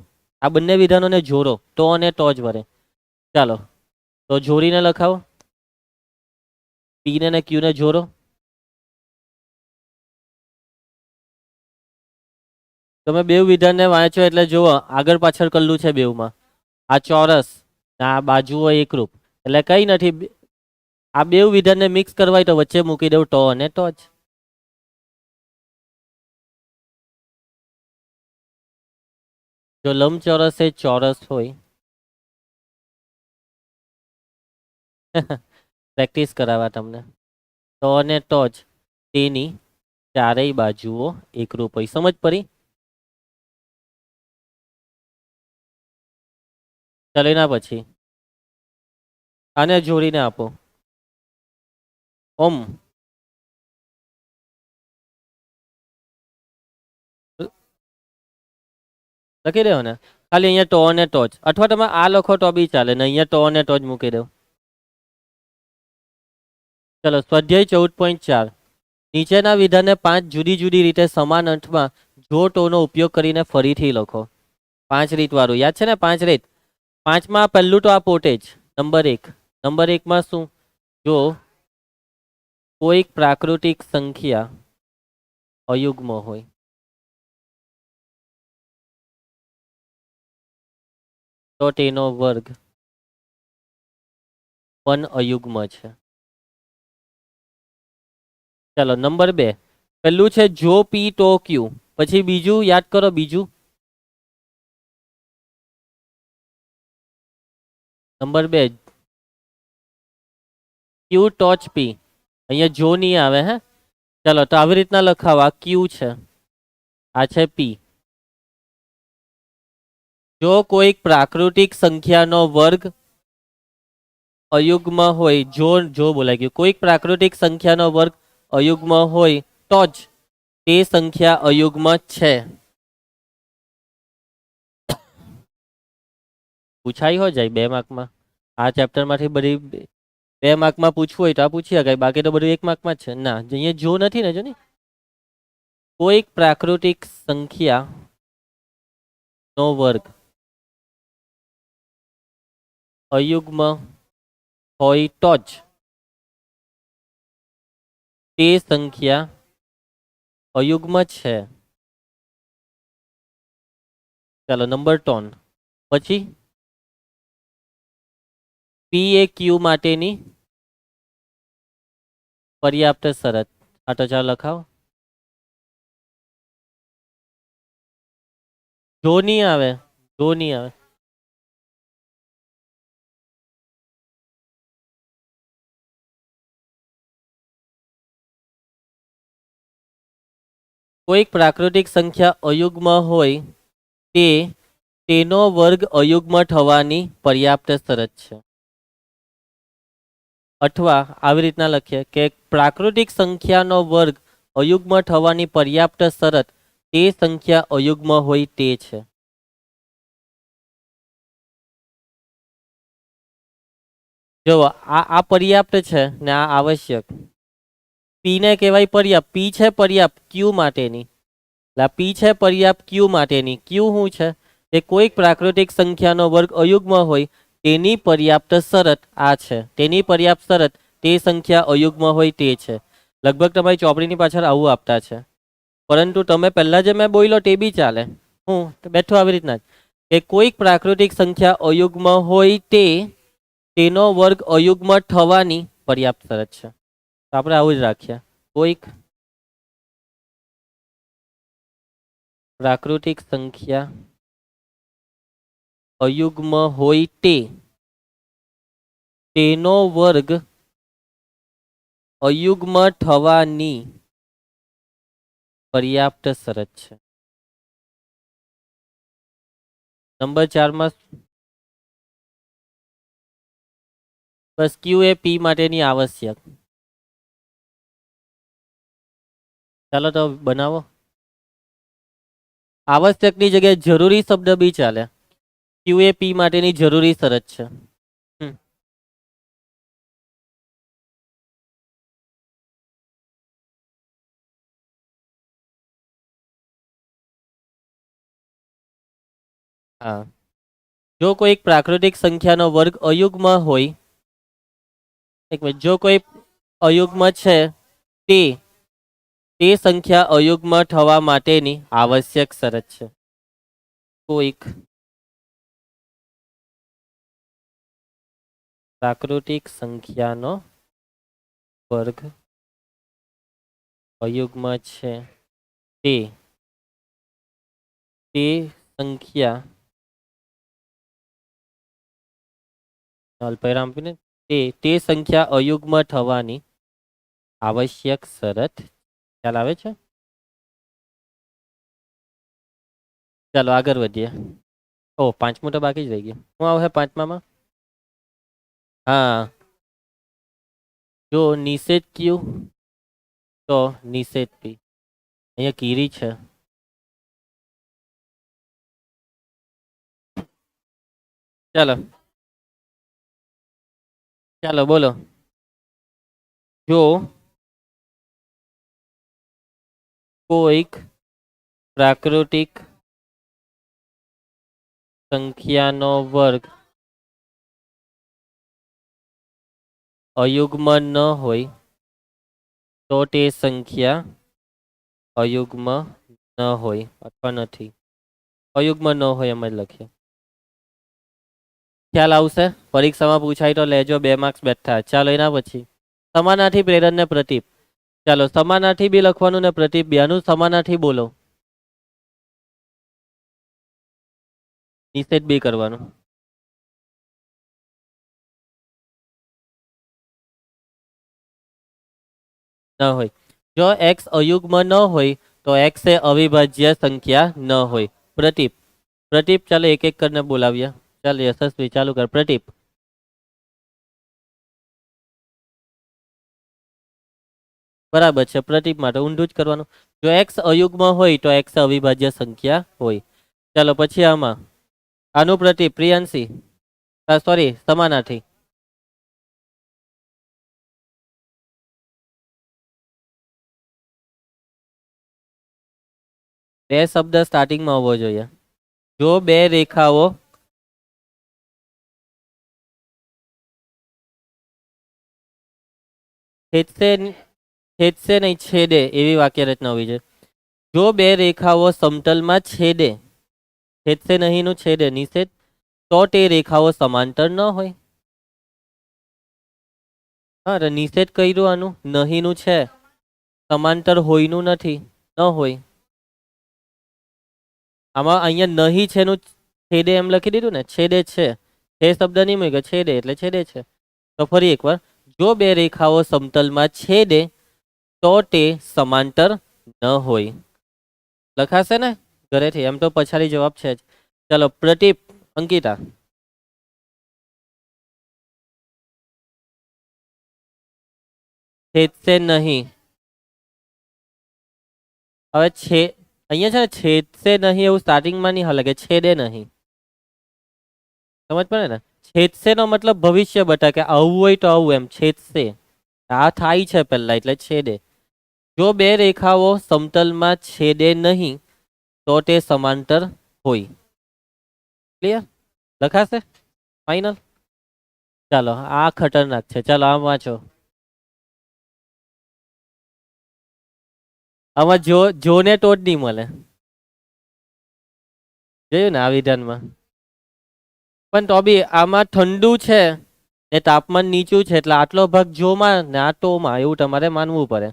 આ બંને વિધાનોને જોડો ટો અને ટોજ વડે. ચાલો, તો જોડીને લખાવો. પી ને ક્યુ ને જોડો. તમે બે વિધાનને વાંચો એટલે જુઓ આગળ પાછળ કરેલું છે બેઉમાં. આ ચોરસ આ બાજુઓ એકરૂપ એટલે કઈ નથી. આ બે વિધાનને મિક્સ કરવા તો વચ્ચે મૂકી દઉં ટો અને ટોચ. જો લંબચોરસ એ ચોરસ હોય પ્રેક્ટિસ કરાવવા તમને. ટો અને ટોચ તેની ચારેય બાજુઓ એકરૂપ હોય. સમજ પડી? ચાલો એના પછી આને જોડીને આપો. ઓમ લખી દો ને. ખાલી અહીંયા ટો અને ટોચ અથવા તમે આ લખો તો બી ચાલે ને અહીંયા ટો અને ટોચ મૂકી દો. ચલો, સ્વાધ્યાય 14.4. નીચેના વિધાનને 5 જુદી જુદી રીતે સમાન અર્થમાં જો ટોનો ઉપયોગ કરીને ફરીથી લખો. 5 રીત વાળું યાદ છે ને? 5 રીત. 5માં પહેલું તો આ પોતે જ નંબર 1. નંબર 1માં શું? જો કોઈક પ્રાકૃતિક સંખ્યા અયુગ્મ હોય તો તેનો વર્ગ પણ અયુગ્મ છે. ચાલો, નંબર 2. પહેલું છે જો પી તો ક્યુ. પછી બીજું યાદ કરો. બીજું નંબર 2 ક્યુ ટોચ પી. અહીંયા જો નહીં આવે. હે, ચાલો તો આવી રીતના લખાવા. ક્યુ છે, આ છે પી. જો કોઈક પ્રાકૃતિક સંખ્યાનો વર્ગ અયુગ્મ હોય, જો બોલાય ગયું, કોઈક પ્રાકૃતિક સંખ્યાનો વર્ગ અયુગ્મ હોય તો જ તે સંખ્યા અયુગ્મ છે. પૂછાઈ હો જાય 2 માર્કમાં. આ ચેપ્ટરમાંથી બધી 2 માર્કમાં પૂછવું હોય તો આ પૂછી શકાય. બાકી તો બધું 1 માર્કમાં જ છે. ના, અહીંયા જો નથી ને. જો ને, કોઈક પ્રાકૃતિક સંખ્યા નો વર્ગ અયુગ્મ હોય તો જ તે સંખ્યા અયુગ્મ છે. ચાલો, નંબર 3. પછી પી એ ક્યુ માટેની પર્યાપ્ત શરત. આ તો ચાલો લખાવો. જો નહીં આવે. જો નહીં આવે. કોઈક પ્રાકૃતિક સંખ્યા અયુગ્મ હોય તે તેનો વર્ગ અયુગ્મ થવાની પર્યાપ્ત શરત છે. અથવા આવી રીતના લખીએ કે પ્રાકૃતિક સંખ્યાનો વર્ગ અયુગ્મ થવાની પર્યાપ્ત શરત તે સંખ્યા અયુગ્મ હોય તે છે. જો આ પર્યાપ્ત છે ને આ આવશ્યક. પી ને કહેવાય પર્યાપ્ત. પી છે પર્યાપ્ત ક્યુ માટેની. પી છે પર્યાપ્ત ક્યુ માટેની. ક્યુ શું છે? કે કોઈક પ્રાકૃતિક સંખ્યાનો વર્ગ અયુગ્મ હોય તેની પર્યાપ્ત શરત આ છે. તેની પર્યાપ્ત શરત તે સંખ્યા અયુગ્મ હોય તે છે. લગભગ તમારી ચોપડીની પાછળ આવું આપતા છે. પરંતુ તમે પહેલા જે મેં બોલ્યો તે બી ચાલે. હું બેઠો આવી રીતના જ કે કોઈક પ્રાકૃતિક સંખ્યા અયુગ્મ હોય તેનો વર્ગ અયુગ્મ થવાની પર્યાપ્ત શરત છે. તો આપણે આવું જ રાખીએ. કોઈક પ્રાકૃતિક સંખ્યા અયુગ્મ હોય તેનો વર્ગ અયુગ્મ થવાની પર્યાપ્ત શરત છે. નંબર 4માં બસ ક્યુ એ પી માટેની આવશ્યક. ચાલો તો બનાવો. આવશ્યકની જગ્યાએ જરૂરી શબ્દ બી ચાલે. ક્યુ એ પી માટેની જરૂરી શરત છે. હા, જો કોઈ પ્રાકૃતિક સંખ્યાનો વર્ગ અયુગ્મ હોય, એક મિનિટ, જો કોઈ અયુગ્મ છે તે તે સંખ્યા અયુગ્મ થવા માટેની આવશ્યક શરત છે. કોઈક પ્રાકૃતિક સંખ્યાનો વર્ગ અયુગ્મ છે તે તે સંખ્યા અલ્પવિરામ આપીને તે સંખ્યા અયુગ્મ થવાની આવશ્યક શરત. ખ્યાલ આવે છે? ચાલો આગળ વધીએ. ઓ, પાંચમું તો બાકી જ રહી ગયું. શું આવે પાંચમામાં? હા, જો નિષેધ ક્યુ તો નિષેધ પી. અહીંયા કીરી છે. ચાલો ચાલો બોલો. જો કોઈક પ્રાકૃતિક સંખ્યાનો વર્ગ અયુગ્મ ન હોય તો તે સંખ્યા અયુગ્મ ન હોય અથવા નથી. અયુગ્મ ન હોય એમ જ લખીએ. ખ્યાલ આવશે? પરીક્ષામાં પૂછાય તો લેજો, 2 માર્ક્સ બેઠા. ચાલો એના પછી સમાનાર્થી પ્રેરણ ને પ્રતીપ. ચાલો સમાનાર્થી બી લખવાનું ને પ્રતીપ બી. આનું સમાનાર્થી બોલો. નિષેધ બી કરવાનું. ન હોય. જો એક્સ અયુગ્મ ન હોય તો એક્સ એ અવિભાજ્ય સંખ્યા ન હોય. પ્રતીપ. પ્રતીપ ચાલો એક એક કરીને બોલાવ્યા. ચાલો યશસ્વી ચાલુ કર. પ્રતીપ. બરાબર છે. પ્રતીપ માટે ઊંધું જ કરવાનું. જો એક્સ અયુગ્મ હોય તો એક્સ અવિભાજ્ય સંખ્યા હોય. ચાલો પછી આમાં આનું પ્રતીપ પ્રિયાંશી. સોરી, સમાનાર્થી. બે શબ્દ સ્ટાર્ટિંગમાં હોવો જોઈએ. જો બે રેખાઓ છેદશે નહીં, છેદે એવી વાક્ય રચના હોવી જોઈએ. જો બે રેખાઓ સમતલમાં છેદે, છેદશે નહીં નું છેદે નિષેધ, તો તે રેખાઓ સમાંતર ન હોય. હા, નિષેધ કર્યું આનું નહીં નું છે, સમાંતર હોયનું નથી, ન હોય. આમાં અહીંયા નહીં છે નું છેદે એમ લખી દીધું ને, છેદે છે. એ શબ્દ નહીં મૂક્યો, છેદે એટલે છેદે છે. તો ફરી એકવાર, જો બે રેખાઓ સમતલમાં છેદે તો તે સમાંતર ન હોય. લખાશે ને ઘરેથી? એમ તો પછાડી જવાબ છે જ. ચાલો પ્રતીપ. અંકિતા. છેદશે નહીં. હવે અહીંયા છે ને, છેદશે નહીં એવું સ્ટાર્ટિંગમાં નહીં હાલે કે છેદે નહીં. સમજ પડે ને? છેદશે નો મતલબ ભવિષ્ય બતા કે આવું હોય તો આવું, એમ છેદશે. આ થાય છે પહેલા એટલે છેદે. જો બે રેખાઓ સમતલમાં છેદે નહીં તો તે સમાંતર હોય. ક્લિયર? લખાશે? ફાઈનલ? ચાલો આ ખતરનાક છે. ચાલો આમ વાંચો. આમાં જોને તો જ નહીં મળે. જોયું ને આ વિધાનમાં? પણ તો બી આમાં ઠંડુ છે ને તાપમાન નીચું છે એટલે આટલો ભાગ જોમાં ને આ ટોમાં, એવું તમારે માનવું પડે.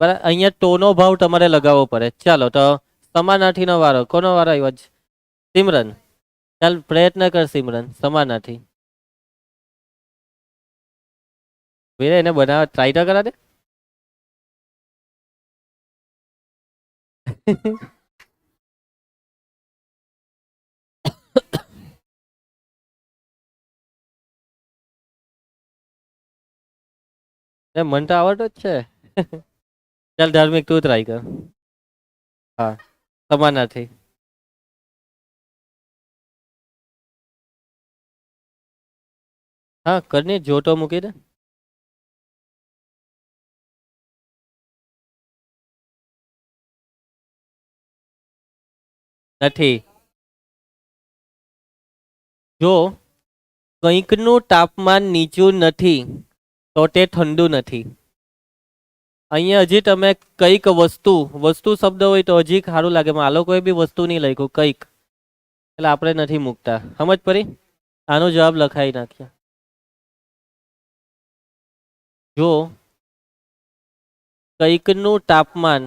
બરાબર, અહીંયા ટોનો ભાવ તમારે લગાવવો પડે. ચાલો તો સમાનાર્થીનો વારો. કોનો વારો આવ્યો? સિમરન. ચાલ પ્રયત્ન કર સિમરન. સમાનાર્થી વીરે એને બનાવવા ટ્રાય તો કરા દે. મને તો આવડતો જ છે. ચાલ ધાર્મિક તું ટ્રાય કર. હા, સમાનાર્થી. હા કરની જોટો મૂકી દે. નથી. જો કંઈકનું તાપમાન નીચું નથી તો તે ઠંડુ નથી. અહીંયા હજી તમે કંઈક વસ્તુ વસ્તુ શબ્દ હોય તો હજી સારું લાગે. આ લોકોએ બી વસ્તુ નહીં લખ્યું કંઈક, એટલે આપણે નથી મૂકતા. સમજ પડી? આનો જવાબ લખાઈ નાખ્યા. જો કંઈકનું તાપમાન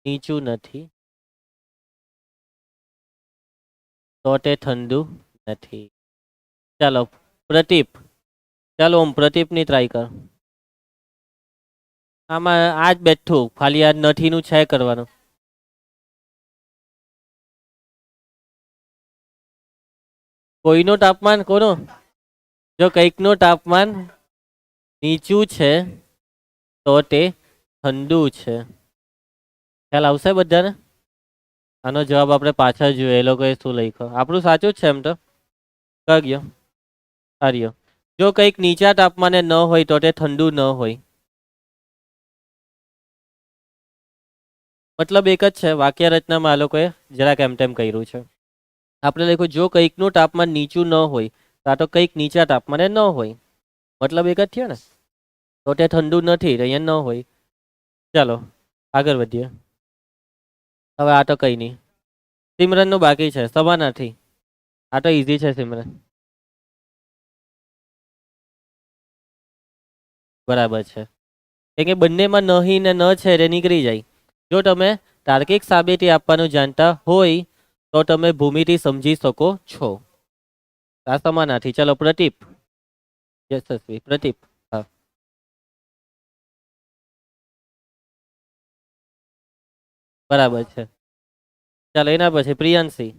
નીચું નથી તો તે ઠંડુ નથી. ચાલો પ્રતીપ. ચાલો ઓમ પ્રતીપની ટ્રાય કર. આમાં આજ બેઠું ખાલી આ નથીનું છે કરવાનું. કોઈનું તાપમાન કોનો? જો કંઈકનું તાપમાન નીચું છે તો તે ઠંડુ છે. ખ્યાલ આવશે બધાને? આનો જવાબ આપણે પાછળ જોઈએ એ લોકોએ શું લખ્યો. આપણું સાચું જ છે એમ તો. કયો સાર્યો. જો કંઈક નીચા તાપમાને ન હોય તો તે ઠંડુ ન હોય. મતલબ એક જ છે. વાક્ય રચનામાં આ લોકોએ જરાક એમ તેમ કર્યું છે. આપણે લખ્યું જો કંઈકનું તાપમાન નીચું ન હોય કાં તો કંઈક નીચા તાપમાને ન હોય. મતલબ એક જ થયો ને. તો તે ઠંડુ નથી, અહીંયા ન હોય. ચાલો આગળ વધીએ. હવે આ તો કંઈ નહીં. સિમરનનું બાકી છે. સમાનાર્થી. આ તો ઈઝી છે સિમરન. બરાબર છે. કેમ કે બંનેમાં નહીં ને ન છે એ નીકળી જાય. જો તમે તાર્કિક સાબિતી આપવાનું જાણતા હોય તો તમે ભૂમિથી સમજી શકો છો. આ સમાનાર્થી. ચાલો પ્રતીપ. યશસ્વી પ્રતીપ. હા બરાબર છે. ચાલો એના પછી પ્રિયાંશી.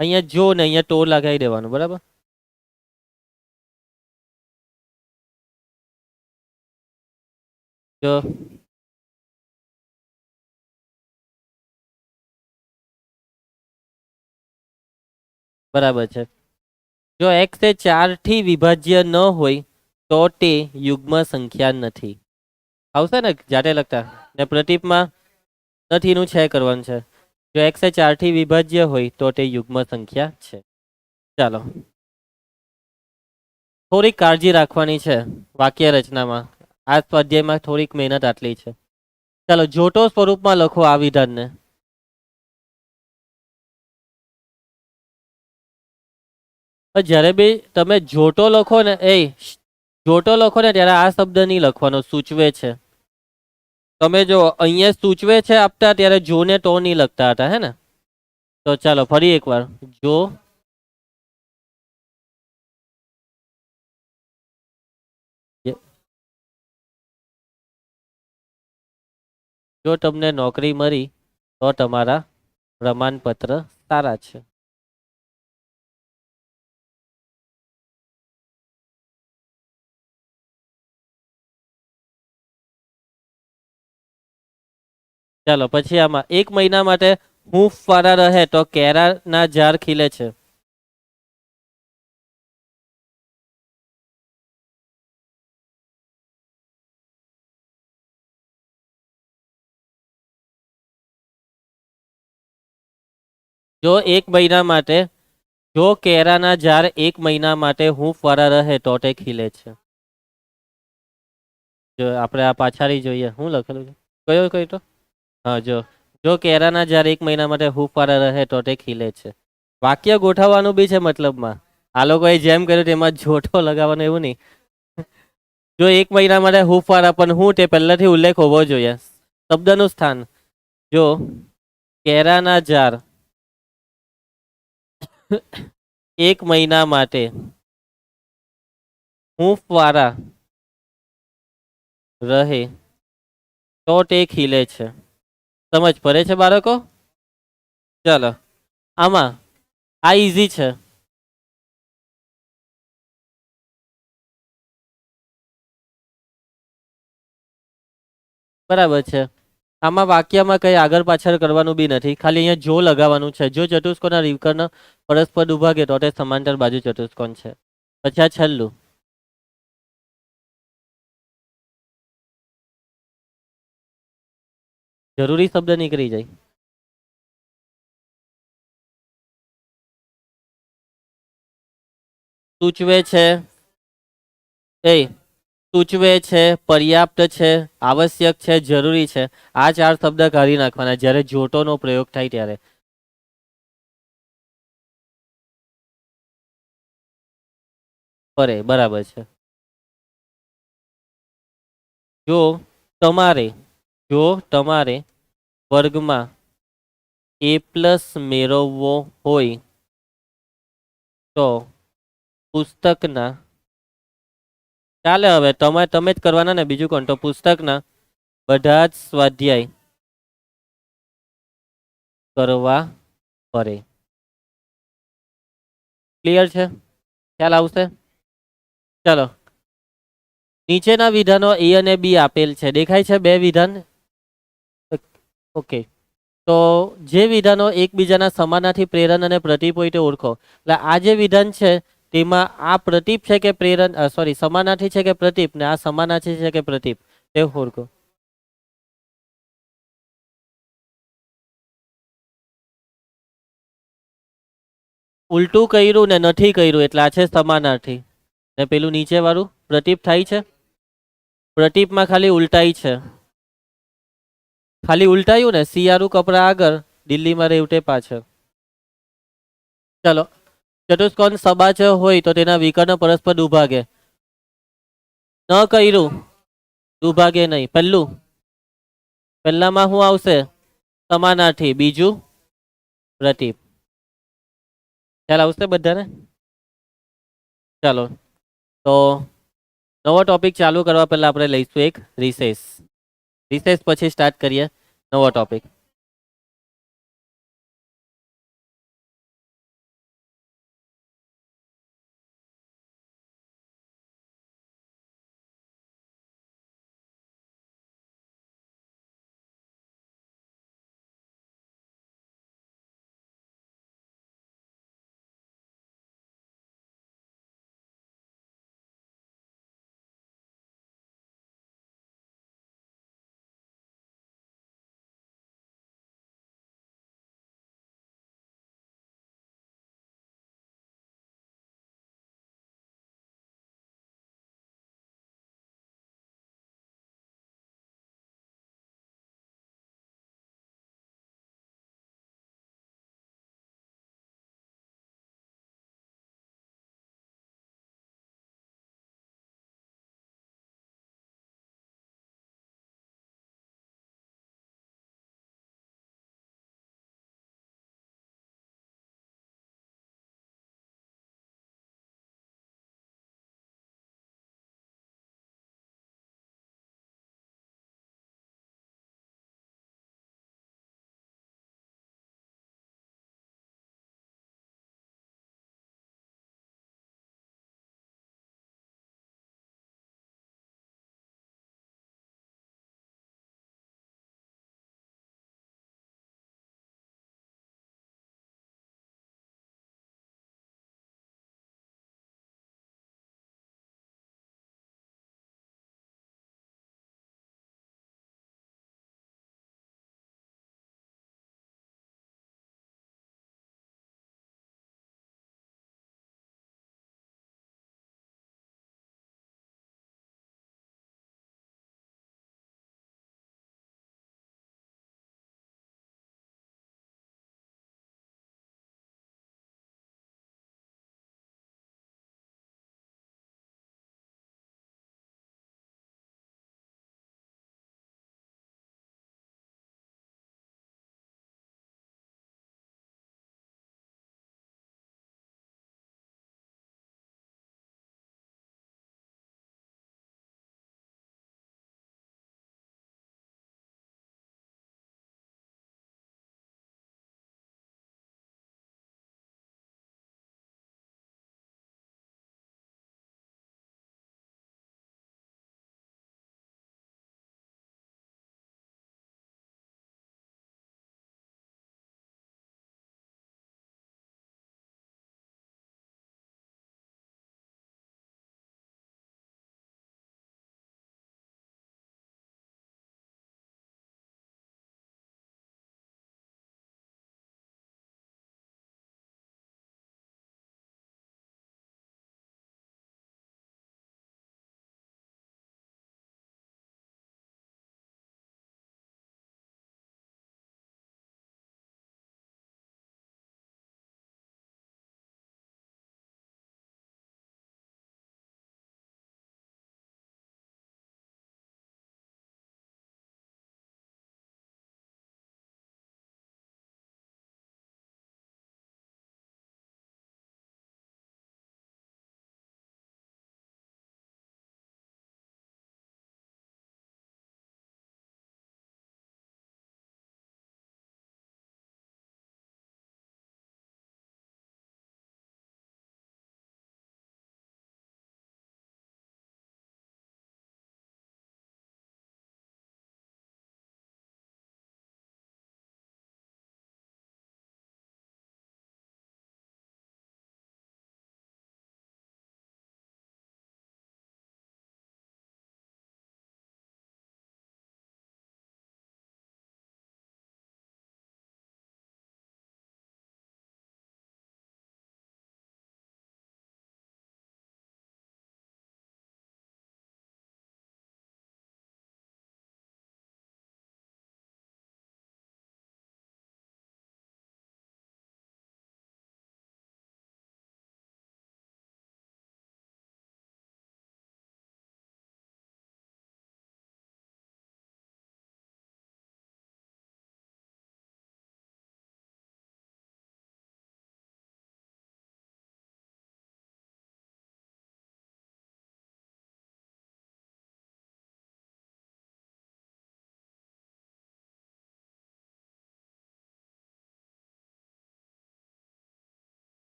અહીંયા જો ને અહીંયા ટો લગાવી દેવાનું. બરાબર. જો બરાબર છે. જો x એ 4 થી વિભાજ્ય ન હોય તો તે યુગ્મ સંખ્યા નથી. આવશે ને જાતે લખતા. ને પ્રતીપમાં નથીનું છે કરવાનું છે. જો x એ 4 થી વિભાજ્ય હોય તો તે યુગ્મ સંખ્યા છે. ચાલો થોડીક કાળજી રાખવાની છે વાક્ય રચનામાં. આ સ્વાધ્યાયમાં થોડીક મહેનત આટલી છે. ચાલો જોટો સ્વરૂપમાં લખો આ વિધાનને. જ્યારે બી તમે જોટો લખો ને જોટો લખો ને ત્યારે આ શબ્દ નહીં લખવાનો, સૂચવે છે. તમે જો અહીંયા સૂચવે છે આપતા ત્યારે જોને તો નહીં લખતા હતા હે ને. તો ચાલો ફરી એકવાર. જો તમને નોકરી મળી તો તમારા પ્રમાણપત્ર સારા છે. ચાલો પછી આમાં 1 મહિના માટે હૂંફ વાળા રહે તો કેરાના ઝાડ ખીલે છે. જો 1 મહિના માટે જો કેરાના ઝાડ 1 મહિના માટે હૂંફ વાળા રહે તો તે ખીલે છે. જો આપણે આ પાછાડી જોઈએ શું લખેલું છે. કયો કયો તો હા જો જો કેરાના ઝાડ 1 મહિના માટે હૂંફ વાળા રહે તો તે ખીલે છે. વાક્ય ગોઠવવાનું બી છે મતલબમાં. આ લોકોએ જેમ કર્યું તેમાં જોઠો લગાવવાનો એવું નહીં. જો 1 મહિના માટે હૂંફ વાળા પણ હું તે પહેલાથી ઉલ્લેખ હોવો જોઈએ. શબ્દનું સ્થાન. જો કેરાના ઝાડ 1 મહિના માટે હૂંફ વાળા રહે તો તે ખીલે છે. સમજ પડે છે બાળકો? ચાલો આમાં આ ઈઝી છે. બરાબર છે. આમાં વાક્યમાં કંઈ આગળ પાછળ કરવાનું બી નથી, ખાલી અહીંયા જો લગાવવાનું છે. જો ચતુષ્કોણના વિકર્ણ પરસ્પર દુભાગે તો તે સમાંતર બાજુ ચતુષ્કોણ છે. પછી આ છેલ્લું જરૂરી શબ્દ નીકળી જાય. સૂચવે છે, એ સૂચવે છે, પર્યાપ્ત છે, આવશ્યક છે, જરૂરી છે. આ 4 શબ્દ કાઢી નાખવાના જ્યારે જોટોનો પ્રયોગ થાય ત્યારે. બરાબર છે. જો તમારે વર્ગમાં A+ મેળવવો હોય તો પુસ્તકના, ચાલે હવે તમે જ કરવાના ને, બીજું કોણ? તો પુસ્તકના બધા જ સ્વાધ્યાય કરવા પડે. ક્લિયર છે? ખ્યાલ આવશે? ચાલો, નીચેના વિધાનો A અને B આપેલ છે. દેખાય છે 2 વિધાન? ઓકે. તો જે વિધાનો એકબીજાના સમાનાર્થી પ્રેરણ અને પ્રતિપ હોય તે ઓળખો. એટલે આ જે વિધાન છે તેમાં આ પ્રતિપ છે કે પ્રેરણ, સોરી, સમાનાર્થી છે કે પ્રતિપ, ને આ સમાનાર્થી છે કે પ્રતિપ, તે ઓળખો. ઉલટું કર્યું ને નથી કર્યું એટલે આ છે સમાનાર્થી, ને પેલું નીચે વાળું પ્રતિપ થાય છે. પ્રતિપમાં ખાલી ઉલટાઈ છે, ખાલી ઉલટાયું ને, શિયાળું કપડા આગળ, દિલ્હીમાં રેવટે પાછળ. ચલો, ચતુષ્કોણ સબાચ હોય તો તેના વિકર્ણ પરસ્પર દુભાગે. ન કર્યું, દુભાગે નહીં. પહેલામાં શું આવશે? સમાનાર્થી. બીજું પ્રતિપ. ખ્યાલ આવશે બધાને? ચાલો, તો નવો ટોપિક ચાલુ કરવા પહેલા આપણે લઈશું એક રિસેસ. રિસેસ પછી સ્ટાર્ટ કરીએ નવો ટોપિક.